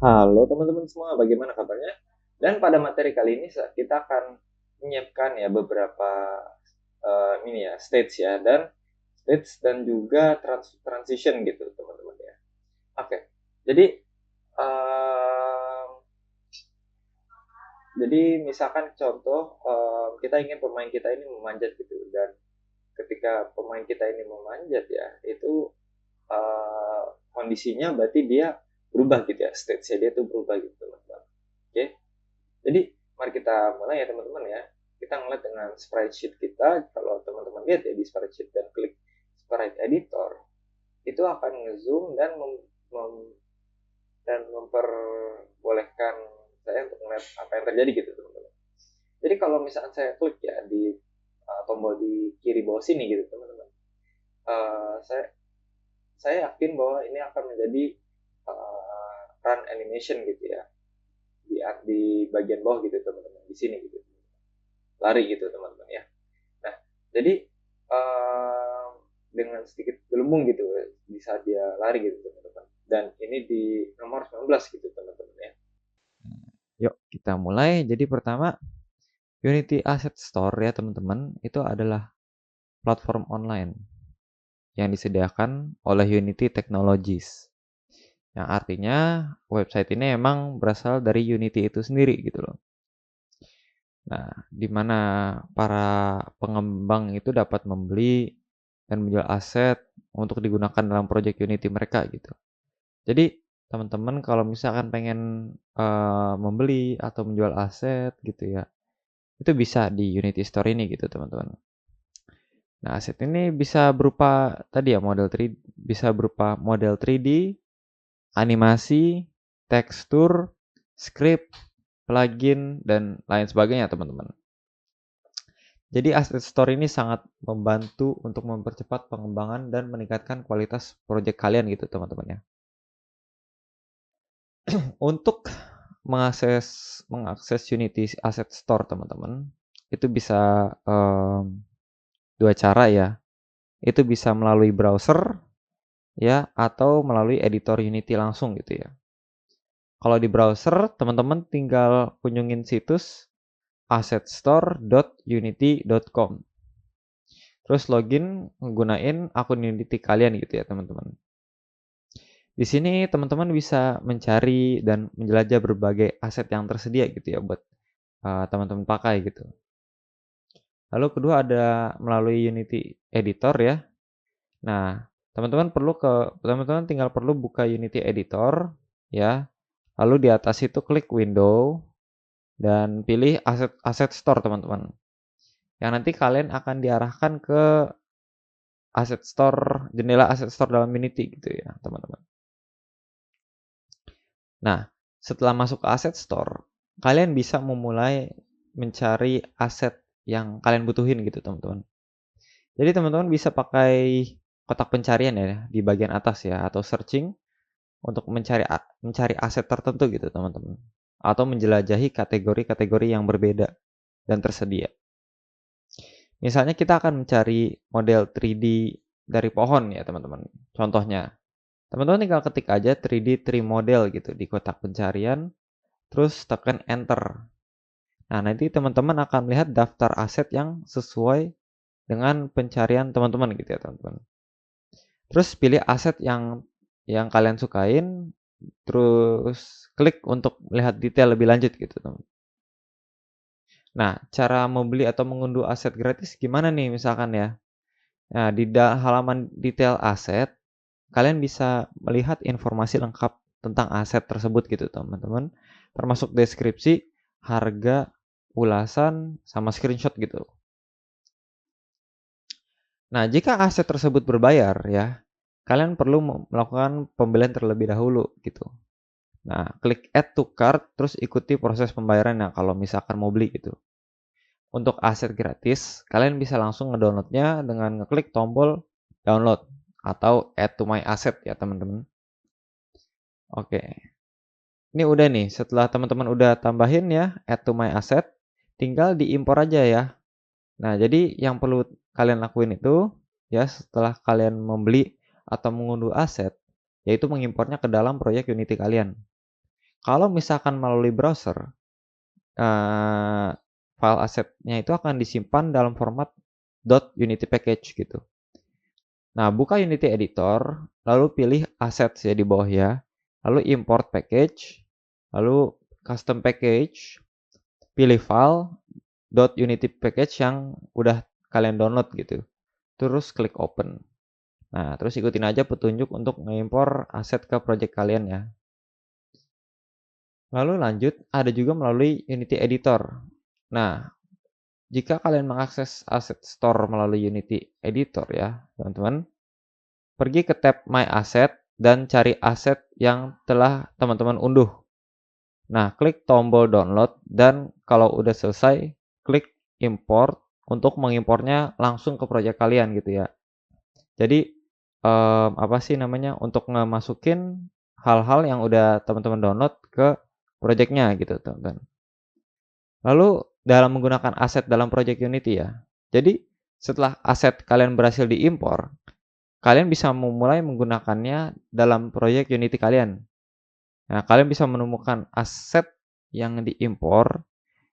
Halo teman-teman semua, bagaimana kabarnya? Dan pada materi kali ini kita akan menyiapkan ya beberapa ini ya stage ya dan juga transition gitu teman-teman ya. Oke, jadi em, misalkan contoh kita ingin pemain kita ini memanjat gitu, dan ketika pemain kita ini memanjat ya itu kondisinya berarti dia berubah gitu ya, stage-nya dia tuh berubah gitu teman-teman. Oke, jadi mari kita mulai ya teman-teman ya. Kita ngeliat dengan spreadsheet kita. Kalau teman-teman lihat ya di spreadsheet dan klik sprite editor, itu akan ngezoom dan memperbolehkan saya untuk melihat apa yang terjadi gitu teman-teman. Jadi kalau misalkan saya klik ya di tombol di kiri bawah sini gitu teman-teman, uh, saya saya yakin bahwa ini akan menjadi run animation gitu ya di bagian bawah gitu teman-teman, di sini gitu, lari gitu teman-teman ya. Nah, jadi dengan sedikit gelembung gitu di saat dia lari gitu teman-teman. Dan ini di nomor 19 gitu teman-teman ya. Yuk, kita mulai. Jadi pertama, Unity Asset Store ya teman-teman, itu adalah platform online yang disediakan oleh Unity Technologies. Yang artinya website ini emang berasal dari Unity itu sendiri gitu loh. Nah, di mana para pengembang itu dapat membeli dan menjual aset untuk digunakan dalam proyek Unity mereka gitu. Jadi, teman-teman kalau misalkan pengen membeli atau menjual aset gitu ya, itu bisa di Unity Store ini gitu teman-teman. Nah, aset ini bisa berupa tadi ya model 3, bisa berupa model 3D, animasi, tekstur, script, plugin, dan lain sebagainya teman-teman. Jadi Asset Store ini sangat membantu untuk mempercepat pengembangan dan meningkatkan kualitas proyek kalian gitu teman-teman ya. Untuk mengakses Unity Asset Store teman-teman, itu bisa dua cara ya. Itu bisa melalui browser ya atau melalui editor Unity langsung gitu ya. Kalau di browser, teman-teman tinggal kunjungin situs assetstore.unity.com. Terus login menggunakan akun Unity kalian gitu ya, teman-teman. Di sini teman-teman bisa mencari dan menjelajah berbagai aset yang tersedia gitu ya buat teman-teman pakai gitu. Lalu kedua ada melalui Unity Editor ya. Nah, teman-teman tinggal perlu buka Unity Editor ya. Lalu di atas itu klik Window dan pilih Asset Store teman-teman. Yang nanti kalian akan diarahkan ke jendela Asset Store dalam Unity gitu ya, teman-teman. Nah, setelah masuk ke Asset Store, kalian bisa memulai mencari aset yang kalian butuhin gitu, teman-teman. Jadi teman-teman bisa pakai kotak pencarian ya di bagian atas ya atau searching untuk mencari aset tertentu gitu, teman-teman. Atau menjelajahi kategori-kategori yang berbeda dan tersedia. Misalnya kita akan mencari model 3D dari pohon ya, teman-teman. Contohnya, teman-teman tinggal ketik aja 3D tree model gitu di kotak pencarian, terus tekan enter. Nah, nanti teman-teman akan melihat daftar aset yang sesuai dengan pencarian teman-teman gitu ya, teman-teman. Terus pilih aset yang kalian sukain, terus klik untuk melihat detail lebih lanjut gitu, teman. Nah, cara membeli atau mengunduh aset gratis gimana nih misalkan ya? Nah, di halaman detail aset, kalian bisa melihat informasi lengkap tentang aset tersebut gitu, teman-teman. Termasuk deskripsi, harga, ulasan, sama screenshot gitu. Nah, jika aset tersebut berbayar ya, kalian perlu melakukan pembelian terlebih dahulu gitu. Nah, klik add to cart, terus ikuti proses pembayarannya kalau misalkan mau beli gitu. Untuk aset gratis, kalian bisa langsung ngedownloadnya dengan ngeklik tombol download atau add to my asset ya teman-teman. Oke, ini udah nih, setelah teman-teman udah tambahin ya add to my asset, tinggal diimpor aja ya. Nah, jadi yang perlu kalian lakuin itu ya setelah kalian membeli atau mengunduh aset, yaitu mengimpornya ke dalam proyek Unity kalian. Kalau misalkan melalui browser, file asetnya itu akan disimpan dalam format .unity package gitu. Nah, buka Unity Editor, lalu pilih Assets ya di bawah ya, lalu Import Package, lalu Custom Package, pilih file .unity package yang udah kalian download gitu. Terus klik Open. Nah, terus ikutin aja petunjuk untuk mengimpor aset ke project kalian ya. Lalu lanjut, ada juga melalui Unity Editor. Nah, jika kalian mengakses Asset Store melalui Unity Editor ya, teman-teman, pergi ke tab My Asset dan cari aset yang telah teman-teman unduh. Nah, klik tombol download dan kalau udah selesai, klik import untuk mengimpornya langsung ke project kalian gitu ya. Jadi, apa sih namanya, untuk ngemasukin hal-hal yang udah teman-teman download ke project-nya gitu, teman-teman. Lalu dalam menggunakan aset dalam project Unity ya. Jadi, setelah aset kalian berhasil diimpor, kalian bisa memulai menggunakannya dalam proyek Unity kalian. Nah, kalian bisa menemukan aset yang diimpor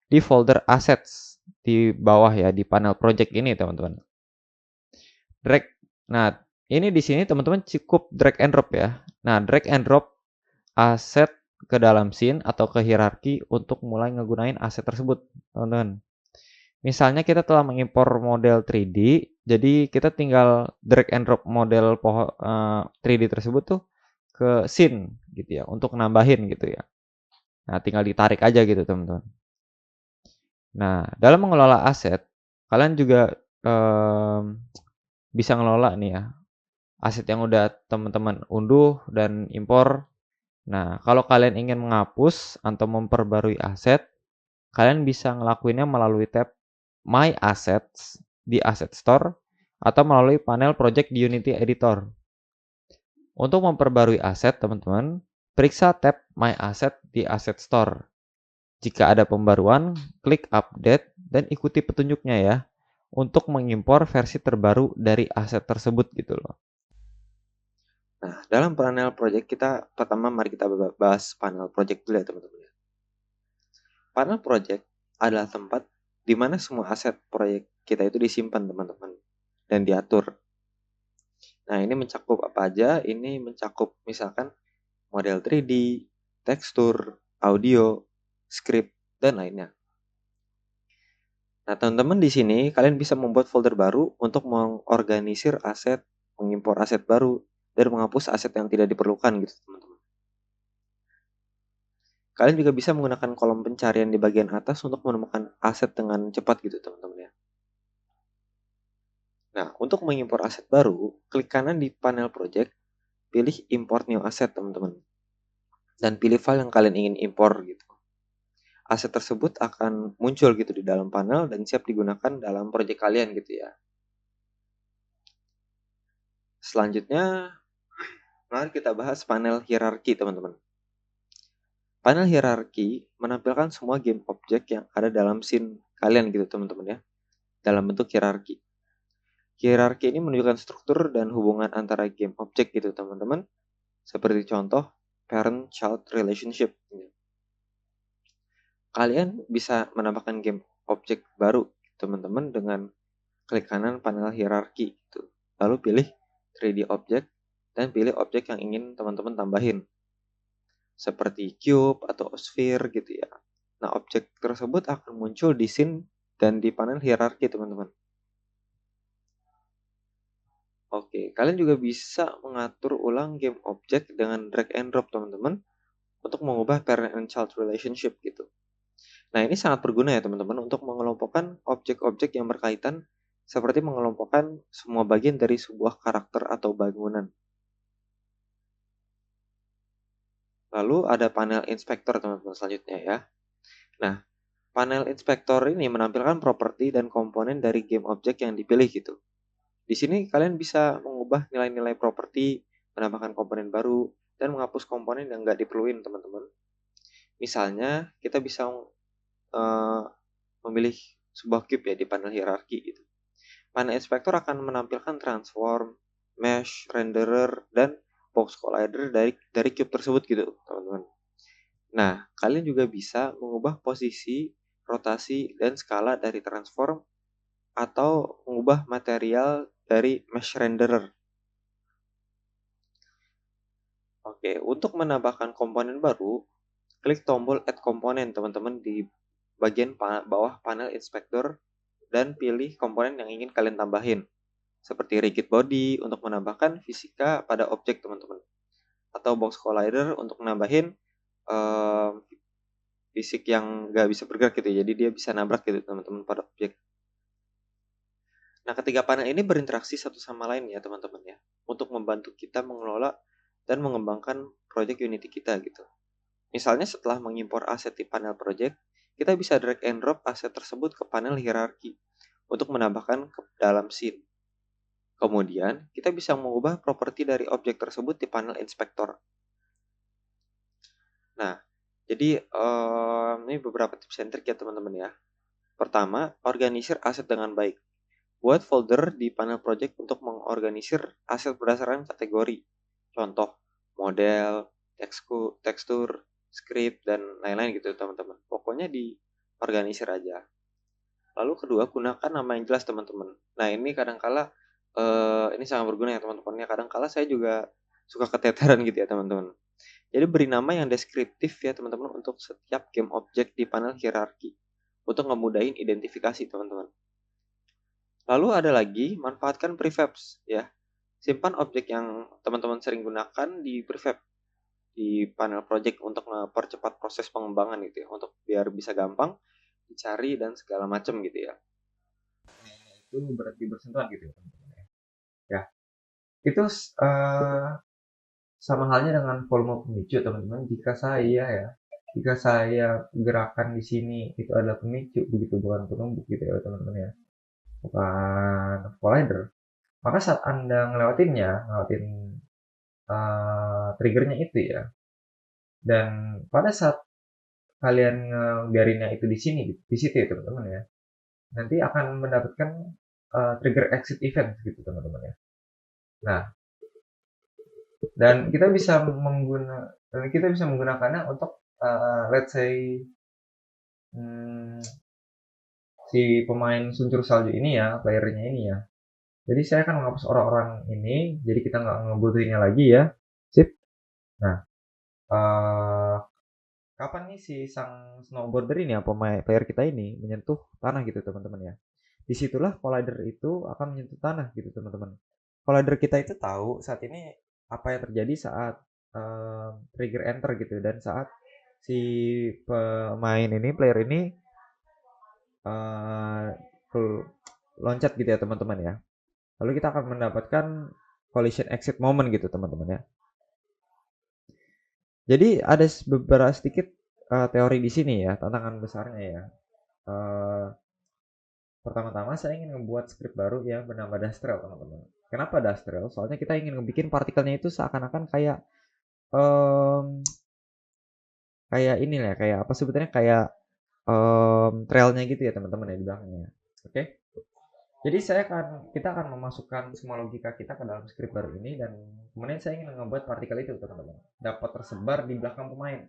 di folder assets di bawah ya, di panel project ini, teman-teman. Drag. Nah, ini di sini teman-teman cukup drag and drop ya. Nah, drag and drop aset ke dalam scene atau ke hierarki untuk mulai ngegunain aset tersebut, teman-teman. Misalnya kita telah mengimpor model 3D, jadi kita tinggal drag and drop model 3D tersebut tuh ke scene gitu ya, untuk nambahin gitu ya. Nah, tinggal ditarik aja gitu, teman-teman. Nah, dalam mengelola aset, kalian juga bisa ngelola nih ya, aset yang udah teman-teman unduh dan impor. Nah, kalau kalian ingin menghapus atau memperbarui aset, kalian bisa ngelakuinnya melalui tab My Assets di Asset Store atau melalui panel project di Unity Editor. Untuk memperbarui aset, teman-teman, periksa tab My Asset di Asset Store. Jika ada pembaruan, klik update dan ikuti petunjuknya ya untuk mengimpor versi terbaru dari aset tersebut gitu loh. Nah, dalam panel project mari kita bahas panel project dulu ya teman-teman. Panel project adalah tempat di mana semua aset proyek kita itu disimpan teman-teman dan diatur. Nah, ini mencakup apa aja? Ini mencakup misalkan model 3D, tekstur, audio, script, dan lainnya. Nah, teman-teman di sini kalian bisa membuat folder baru untuk mengorganisir aset, mengimpor aset baru, dan menghapus aset yang tidak diperlukan gitu, teman-teman. Kalian juga bisa menggunakan kolom pencarian di bagian atas untuk menemukan aset dengan cepat gitu, teman-teman ya. Nah, untuk mengimpor aset baru, klik kanan di panel project, pilih import new asset, teman-teman. Dan pilih file yang kalian ingin impor gitu. Aset tersebut akan muncul gitu di dalam panel dan siap digunakan dalam project kalian gitu ya. Selanjutnya, mari kita bahas panel hierarki, teman-teman. Panel hierarki menampilkan semua game object yang ada dalam scene kalian gitu, teman-teman ya, dalam bentuk hierarki. Hierarki ini menunjukkan struktur dan hubungan antara game object gitu, teman-teman. Seperti contoh, parent-child relationship. Kalian bisa menambahkan game object baru, teman-teman, dengan klik kanan panel hierarki gitu. Lalu pilih 3D object dan pilih objek yang ingin teman-teman tambahin. Seperti cube atau sphere gitu ya. Nah, objek tersebut akan muncul di scene dan di panel hierarki, teman-teman. Oke, kalian juga bisa mengatur ulang game object dengan drag and drop, teman-teman, untuk mengubah parent and child relationship gitu. Nah, ini sangat berguna ya, teman-teman, untuk mengelompokkan objek-objek yang berkaitan seperti mengelompokkan semua bagian dari sebuah karakter atau bangunan. Lalu ada panel inspektor, teman-teman, selanjutnya ya. Nah, panel inspektor ini menampilkan properti dan komponen dari game object yang dipilih gitu. Di sini kalian bisa mengubah nilai-nilai properti, menambahkan komponen baru, dan menghapus komponen yang nggak diperluin, teman-teman. Misalnya, kita bisa memilih sebuah cube ya di panel hierarki gitu. Panel inspektor akan menampilkan transform, mesh, renderer, dan box collider dari cube tersebut gitu, teman-teman. Nah, kalian juga bisa mengubah posisi, rotasi, dan skala dari transform atau mengubah material dari mesh renderer. Oke, untuk menambahkan komponen baru, klik tombol Add Component teman-teman di bagian bawah panel inspektor dan pilih komponen yang ingin kalian tambahin. Seperti rigid body untuk menambahkan fisika pada objek teman-teman. Atau box collider untuk menambahin fisik yang nggak bisa bergerak gitu. Jadi dia bisa nabrak gitu teman-teman pada objek. Nah, ketiga panel ini berinteraksi satu sama lain ya teman-teman ya. Untuk membantu kita mengelola dan mengembangkan project Unity kita gitu. Misalnya setelah mengimpor aset di panel project, kita bisa drag and drop aset tersebut ke panel hierarki untuk menambahkan ke dalam scene. Kemudian, kita bisa mengubah properti dari objek tersebut di panel inspektor. Nah, jadi ini beberapa tips and trick ya teman-teman ya. Pertama, organisir aset dengan baik. Buat folder di panel project untuk mengorganisir aset berdasarkan kategori. Contoh, model, tekstur, script, dan lain-lain gitu teman-teman. Pokoknya diorganisir aja. Lalu kedua, gunakan nama yang jelas teman-teman. Nah, ini kadangkala ini sangat berguna ya teman-teman. Ya, kadangkala saya juga suka keteteran gitu ya teman-teman. Jadi beri nama yang deskriptif ya teman-teman untuk setiap game objek di panel hierarki untuk ngemudahin identifikasi teman-teman. Lalu ada lagi, manfaatkan prefabs ya. Simpan objek yang teman-teman sering gunakan di prefab di panel project untuk mempercepat proses pengembangan gitu ya, untuk biar bisa gampang dicari dan segala macam gitu ya. Itu berarti bersentuhan gitu ya teman-teman ya. Ya, itu sama halnya dengan volume pemicu teman-teman. Jika saya gerakan di sini itu adalah pemicu begitu, bukan penumbuk gitu ya teman-teman ya, bukan collider, maka saat anda ngelewatin triggernya itu ya, dan pada saat kalian ngebiarinnya itu di sini di situ ya teman-teman ya, nanti akan mendapatkan trigger exit event gitu teman-teman ya. Nah, dan kita bisa menggunakannya untuk let's say si pemain suncur salju ini ya, playernya ini ya. Jadi saya akan menghapus orang-orang ini, jadi kita nggak ngebutuhinnya lagi ya. Sip. Nah, uh, kapan nih si sang snowboarder ini ya, pemain player kita ini menyentuh tanah gitu teman-teman ya. Disitulah collider itu akan menyentuh tanah gitu teman-teman. Collider kita itu tahu saat ini apa yang terjadi saat trigger enter gitu, dan saat si pemain ini, player ini uh, loncat gitu ya teman-teman ya. Lalu kita akan mendapatkan collision exit moment gitu teman-teman ya. Jadi ada beberapa sedikit teori di sini ya, tantangan besarnya ya. Pertama-tama saya ingin membuat script baru yang bernama Dastrel teman-teman. Kenapa Dastrel? Soalnya kita ingin ngebikin partikelnya itu seakan-akan kayak kayak ini lah, kayak apa sebetulnya, kayak trailnya gitu ya teman-teman ya di belakangnya. Oke. Jadi kita akan memasukkan semua logika kita ke dalam script baru ini, dan kemudian saya ingin membuat partikel itu teman-teman dapat tersebar di belakang pemain.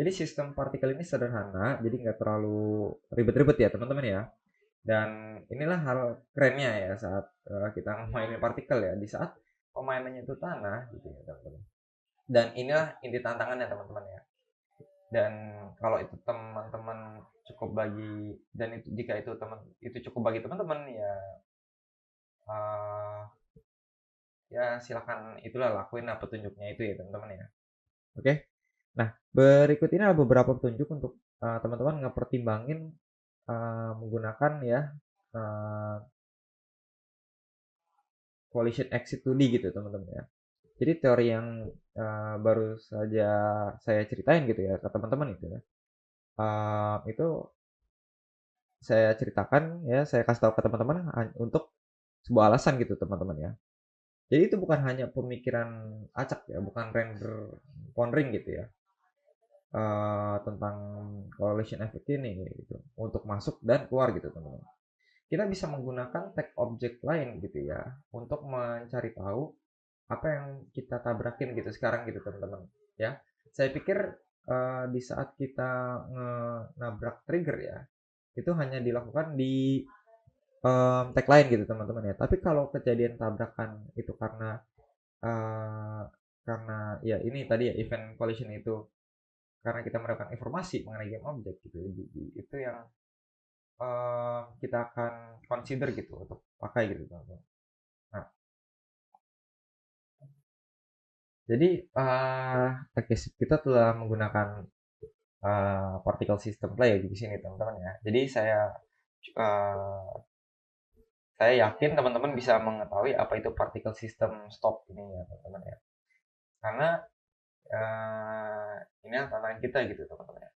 Jadi sistem partikel ini sederhana, jadi nggak terlalu ribet-ribet ya teman-teman ya. Dan inilah hal kerennya ya saat kita memainin partikel ya, di saat pemainannya itu tanah gitu ya teman-teman. Dan inilah inti tantangannya teman-teman ya. Dan kalau itu teman-teman cukup bagi, dan itu jika itu cukup bagi teman-teman ya, uh, ya silakan itulah lakuin lah petunjuknya itu ya teman-teman ya. Oke. Nah, berikut ini ada beberapa petunjuk untuk teman-teman ngepertimbangin menggunakan ya uh, collision exit 2D gitu teman-teman ya. Jadi teori yang baru saja saya ceritain gitu ya ke teman-teman itu ya, itu saya ceritakan ya, saya kasih tahu ke teman-teman untuk sebuah alasan gitu teman-teman ya. Jadi itu bukan hanya pemikiran acak ya, bukan render pondering gitu ya, tentang collision effect ini gitu untuk masuk dan keluar gitu teman-teman. Kita bisa menggunakan tag objek lain gitu ya untuk mencari tahu apa yang kita tabrakin gitu sekarang gitu teman-teman ya. Saya pikir di saat kita nabrak trigger ya, itu hanya dilakukan di tag lain gitu teman-teman ya. Tapi kalau kejadian tabrakan itu uh, karena ya ini tadi ya event collision itu karena kita mendapatkan informasi mengenai game object gitu, itu yang kita akan consider gitu untuk pakai gitu teman-teman. Nah, jadi oke, kita telah menggunakan particle system play di sini teman-teman ya. Jadi uh, saya yakin teman-teman bisa mengetahui apa itu particle system stop ini ya teman-teman ya. Karena ini tantangan kita gitu teman-teman ya.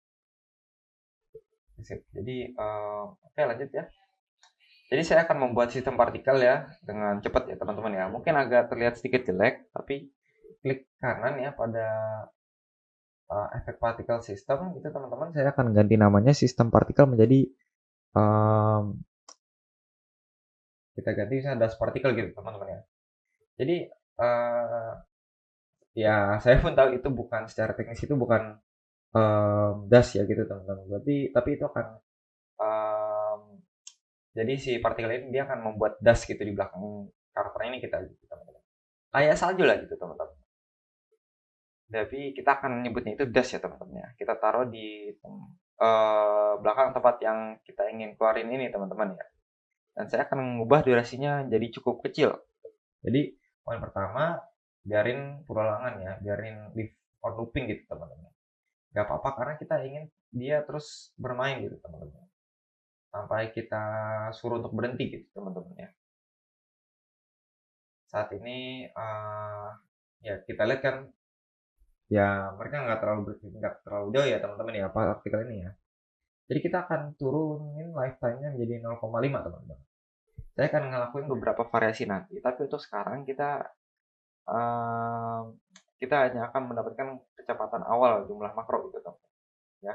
Jadi oke lanjut ya. Jadi saya akan membuat sistem partikel ya dengan cepat ya teman-teman ya. Mungkin agak terlihat sedikit jelek, tapi klik kanan ya pada efek particle system itu teman-teman, saya akan ganti namanya sistem partikel menjadi kita ganti misalnya dust particle gitu teman-teman ya. Jadi ya saya pun tahu itu bukan secara teknis itu bukan dust ya gitu teman-teman. Berarti tapi itu akan jadi si partikel ini dia akan membuat dust gitu di belakang karakter ini kita gitu teman-teman. Kayak salju lah gitu teman-teman. Tapi kita akan menyebutnya itu dust ya teman-teman ya. Kita taruh di belakang tempat yang kita ingin keluarin ini teman-teman ya. Dan saya akan mengubah durasinya jadi cukup kecil. Jadi poin pertama, biarin perulangan ya, biarin live or looping gitu teman-teman. Gak apa-apa karena kita ingin dia terus bermain gitu teman-teman. Sampai kita suruh untuk berhenti gitu teman-teman ya. Saat ini ya kita lihat kan ya mereka nggak terlalu jauh ya teman-teman ya artikel ini ya. Jadi kita akan turunin lifetime-nya menjadi 0,5 teman-teman. Saya akan ngelakuin beberapa variasi nanti, tapi untuk sekarang kita hanya akan mendapatkan kecepatan awal jumlah makro gitu teman-teman ya.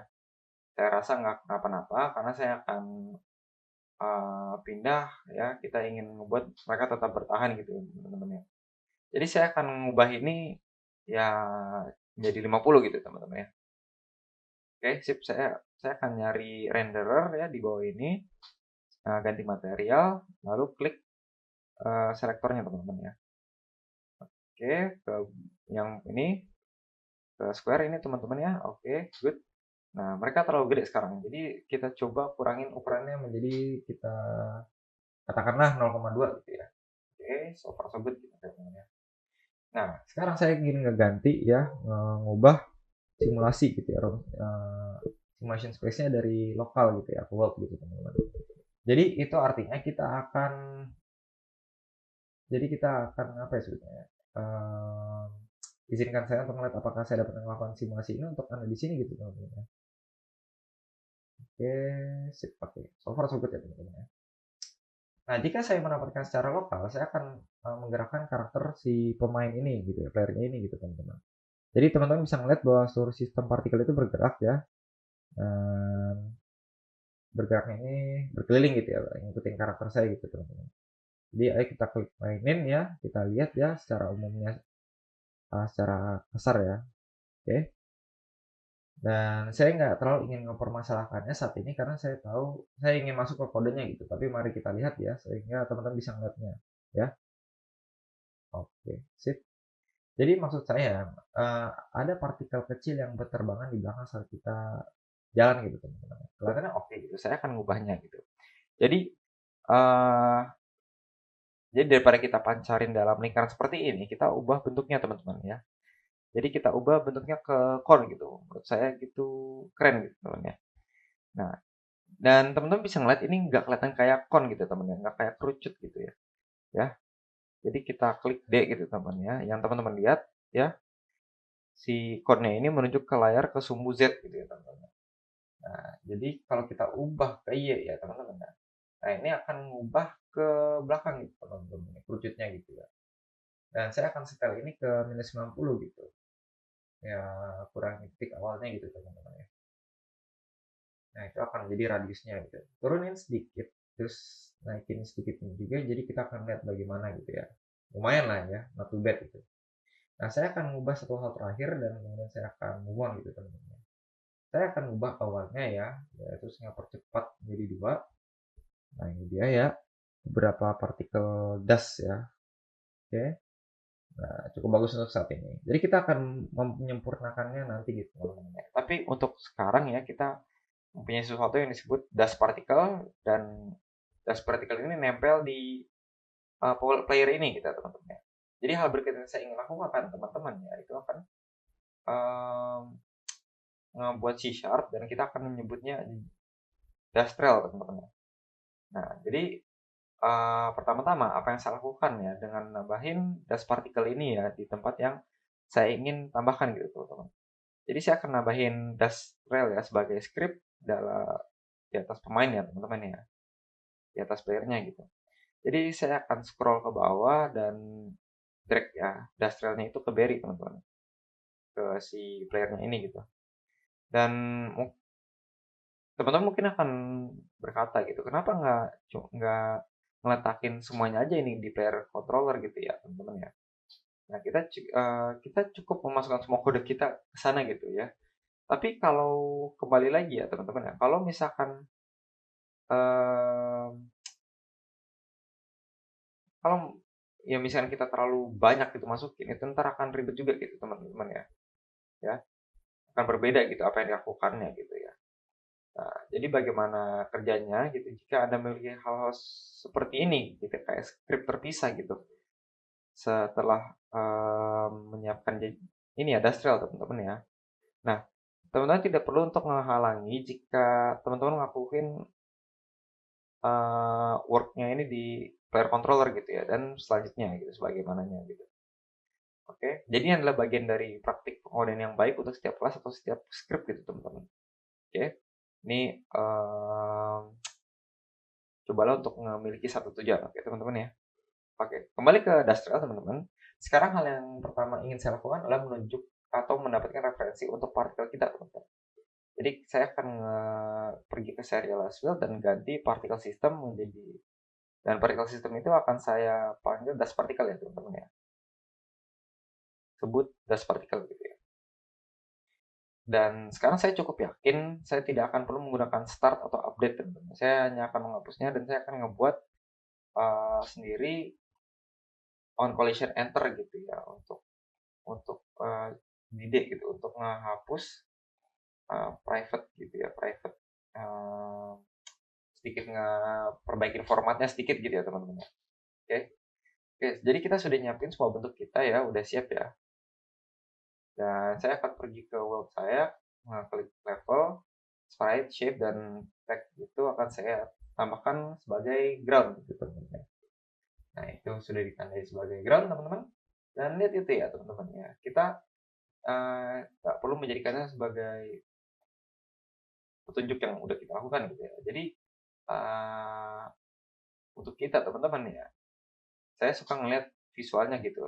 Saya rasa nggak kenapa-napa karena saya akan pindah ya, kita ingin membuat mereka tetap bertahan gitu teman-teman ya. Jadi saya akan mengubah ini ya menjadi 50 gitu teman-teman ya. Oke, sip. Saya akan nyari renderer ya di bawah ini, ganti material, lalu klik selektornya teman-teman ya. Oke, ke yang ini, ke square ini teman-teman ya. Oke, good. Nah, mereka terlalu gede sekarang. Jadi kita coba kurangin ukurannya menjadi kita katakanlah 0,2 gitu ya. Oke, so far so good gitu teman-teman ya. Nah, sekarang saya ingin ngeganti ya, ngubah simulasi gitu ya, simulation space-nya dari lokal gitu ya, ke world gitu teman-teman. Jadi itu artinya kita akan apa ya sebetulnya? Izinkan saya untuk melihat apakah saya dapat melakukan simulasi ini untuk Anda di sini gitu teman-teman. Oke, sip, oke. So far so good ya teman-teman ya. Nah, jika saya menempatkan secara lokal, saya akan menggerakkan karakter si pemain ini gitu ya, playernya ini gitu teman-teman. Jadi teman-teman bisa melihat bahwa seluruh sistem partikel itu bergerak ya. Bergeraknya ini berkeliling gitu ya, ngikutin karakter saya gitu teman-teman. Jadi ayo kita klik mainin ya, kita lihat ya secara umumnya, secara kasar ya. Oke. Dan saya nggak terlalu ingin mempermasalahkannya saat ini karena saya tahu saya ingin masuk ke kodenya gitu. Tapi mari kita lihat ya sehingga teman-teman bisa melihatnya ya. Oke, sip. Jadi maksud saya ada partikel kecil yang berterbangan di belakang saat kita jalan gitu teman-teman. Kelihatannya oke gitu. Saya akan mengubahnya gitu. Jadi uh, daripada kita pancarin dalam lingkaran seperti ini, kita ubah bentuknya teman-teman ya. Jadi kita ubah bentuknya ke cone gitu. Menurut saya gitu keren gitu teman ya. Nah, dan teman-teman bisa ngeliat ini nggak kelihatan kayak cone gitu teman ya, nggak kayak kerucut gitu ya. Ya, jadi kita klik D gitu teman ya. Yang teman-teman lihat ya, si cone-nya ini menunjuk ke layar ke sumbu Z gitu ya teman-teman. Nah, jadi kalau kita ubah ke Y ya teman-teman. Nah, ini akan mengubah ke belakang gitu teman-teman, kerucutnya gitu ya. Dan saya akan setel ini ke minus 90 gitu. Ya, kurang titik awalnya gitu teman-teman ya. Nah, itu akan menjadi radiusnya gitu. Turunin sedikit, terus naikin sedikit juga, jadi kita akan lihat bagaimana gitu ya. Lumayan lah ya, not too bad gitu. Nah, saya akan mengubah satu hal terakhir dan kemudian saya akan move on gitu teman-teman. saya akan ubah awalnya ya, terus saya percepat menjadi 2. Nah, ini dia ya, beberapa partikel dust ya. Oke. Nah, cukup bagus untuk saat ini. Jadi kita akan menyempurnakannya nanti gitu, teman-teman. Tapi untuk sekarang ya, kita mempunyai sesuatu yang disebut dust particle, dan dust particle ini nempel di player ini gitu, teman-teman. Jadi hal berikutnya yang saya ingin lakukan, teman-teman ya, itu akan um, ngebuat C# dan kita akan menyebutnya Dastrel, teman-teman. Nah, jadi pertama-tama apa yang saya lakukan ya dengan nambahin dust particle ini ya di tempat yang saya ingin tambahkan gitu, teman-teman. Jadi saya akan nambahin Dastrel ya sebagai script di atas pemain ya, teman-teman ya. Di atas playernya gitu. Jadi saya akan scroll ke bawah dan drag ya Dastrelnya itu ke Berry, teman-teman. Ke si playernya ini gitu. Dan teman-teman mungkin akan berkata gitu, kenapa nggak ngeletakin semuanya aja ini di player controller gitu ya, teman-teman ya. Nah, kita cukup memasukkan semua kode kita ke sana gitu ya. Tapi kalau kembali lagi ya, teman-teman ya, kalau misalkan eh, kalau ya misalkan kita terlalu banyak gitu masukin, itu ntar akan ribet juga gitu, teman-teman ya. Ya, akan berbeda gitu apa yang dilakukannya gitu ya. Nah, jadi bagaimana kerjanya gitu jika Anda memiliki hal-hal seperti ini gitu, kayak script terpisah gitu. Setelah menyiapkan ini ya Dastrel, teman-teman ya. Nah, teman-teman tidak perlu untuk menghalangi jika teman-teman ngelakuin work-nya ini di player controller gitu ya, dan selanjutnya gitu sebagaimananya gitu. Oke, jadi ini adalah bagian dari praktik pengkodean yang baik untuk setiap kelas atau setiap script gitu, teman-teman. Oke, ini cobalah untuk memiliki satu tujuan, oke teman-teman ya. Oke, kembali ke Dastrel, teman-teman. Sekarang hal yang pertama ingin saya lakukan adalah menunjuk atau mendapatkan referensi untuk partikel kita, teman-teman. Jadi saya akan pergi ke serialize field dan ganti particle system menjadi, dan particle system itu akan saya panggil dust particle ya, teman-teman ya. Sebut dust particle gitu ya. Dan sekarang saya cukup yakin saya tidak akan perlu menggunakan start atau update, teman-teman. Saya hanya akan menghapusnya dan saya akan ngebuat sendiri on collision enter gitu ya, untuk ide gitu, untuk menghapus private gitu ya, private sedikit ngeperbaikin formatnya sedikit gitu ya, teman-teman. Oke. Oke, jadi kita sudah nyiapin semua bentuk kita ya, udah siap ya. Dan saya akan pergi ke world saya, klik level, sprite, shape, dan tag itu akan saya tambahkan sebagai ground gitu, teman-teman. Nah, itu sudah ditandai sebagai ground, teman-teman. Dan lihat itu ya, teman-teman ya. Kita nggak perlu menjadikannya sebagai petunjuk yang udah kita lakukan gitu ya. Jadi untuk kita, teman-teman ya, saya suka ngeliat visualnya gitu.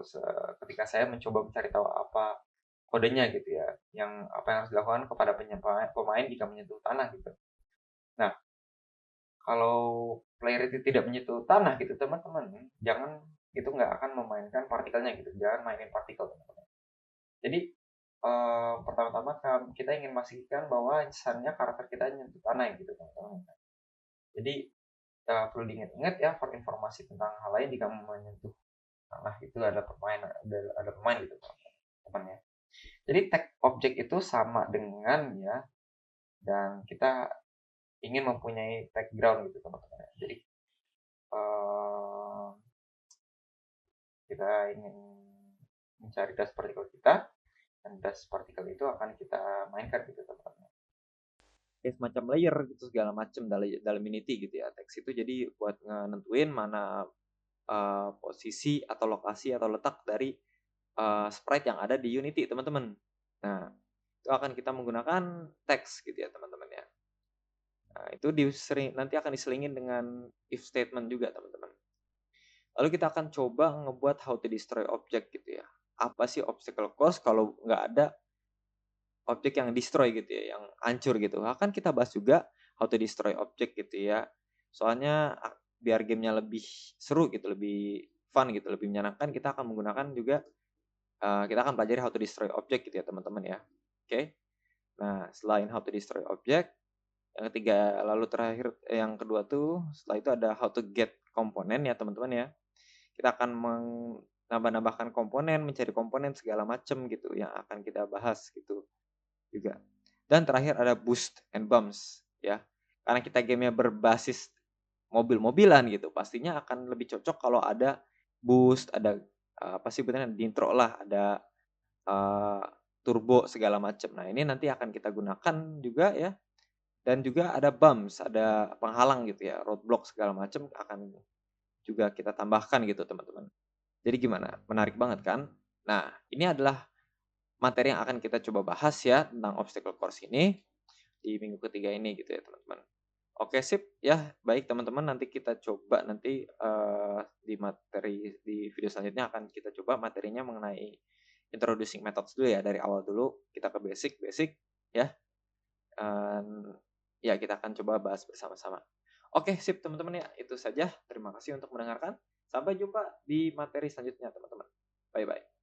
Ketika saya mencoba mencari tahu apa kodenya gitu ya, yang apa yang harus dilakukan kepada pemain jika menyentuh tanah gitu. Nah, kalau player itu tidak menyentuh tanah gitu, teman-teman, jangan, itu nggak akan memainkan partikelnya gitu. Jangan mainin partikel, teman-teman. Jadi pertama-tama kita ingin memastikan bahwa misalnya karakter kita menyentuh tanah gitu, teman-teman. Jadi perlu diingat-ingat ya, for informasi tentang hal lain jika menyentuh tanah itu ada pemain gitu, teman-teman ya. Jadi tag objek itu sama dengan ya, dan kita ingin mempunyai tag ground gitu, teman-teman. Jadi kita ingin mencari dust particle kita, dan dust particle itu akan kita mainkan gitu, teman-teman. Kayak semacam layer gitu segala macam dalam Unity gitu ya, teks itu jadi buat nentuin mana posisi atau lokasi atau letak dari sprite yang ada di Unity, teman-teman. Nah, itu akan kita menggunakan teks gitu ya, teman-teman ya. Nah, itu nanti akan diselingin dengan if statement juga, teman-teman. Lalu kita akan coba ngebuat how to destroy object gitu ya. Apa sih obstacle course kalau nggak ada objek yang destroy gitu ya, yang hancur gitu. Akan kita bahas juga how to destroy object gitu ya. Soalnya biar gamenya lebih seru gitu, lebih fun gitu, lebih menyenangkan, kita akan menggunakan juga kita akan pelajari how to destroy object gitu ya, teman-teman ya. Oke. Nah, selain how to destroy object, yang ketiga, lalu terakhir, yang kedua tuh, setelah itu ada how to get komponen ya teman-teman ya. Kita akan menambah-nambahkan komponen, mencari komponen segala macam gitu yang akan kita bahas gitu juga. Dan terakhir ada boost and bumps ya. Karena kita gamenya berbasis mobil-mobilan gitu, pastinya akan lebih cocok kalau ada boost, ada apa sih betulnya nitro lah, ada uh, turbo segala macam. Nah ini nanti akan kita gunakan juga ya. Dan juga ada bumps, ada penghalang gitu ya, roadblock segala macam akan juga kita tambahkan gitu teman-teman. Jadi gimana? Menarik banget kan? Nah, ini adalah materi yang akan kita coba bahas ya tentang obstacle course ini di minggu ketiga ini gitu ya teman-teman. Oke sip ya, baik teman-teman nanti kita coba nanti di materi di video selanjutnya akan kita coba materinya mengenai introducing methods dulu ya dari awal dulu kita ke basic ya. Ya kita akan coba bahas bersama-sama. Oke sip teman-teman ya itu saja. Terima kasih untuk mendengarkan. Sampai jumpa di materi selanjutnya teman-teman. Bye bye.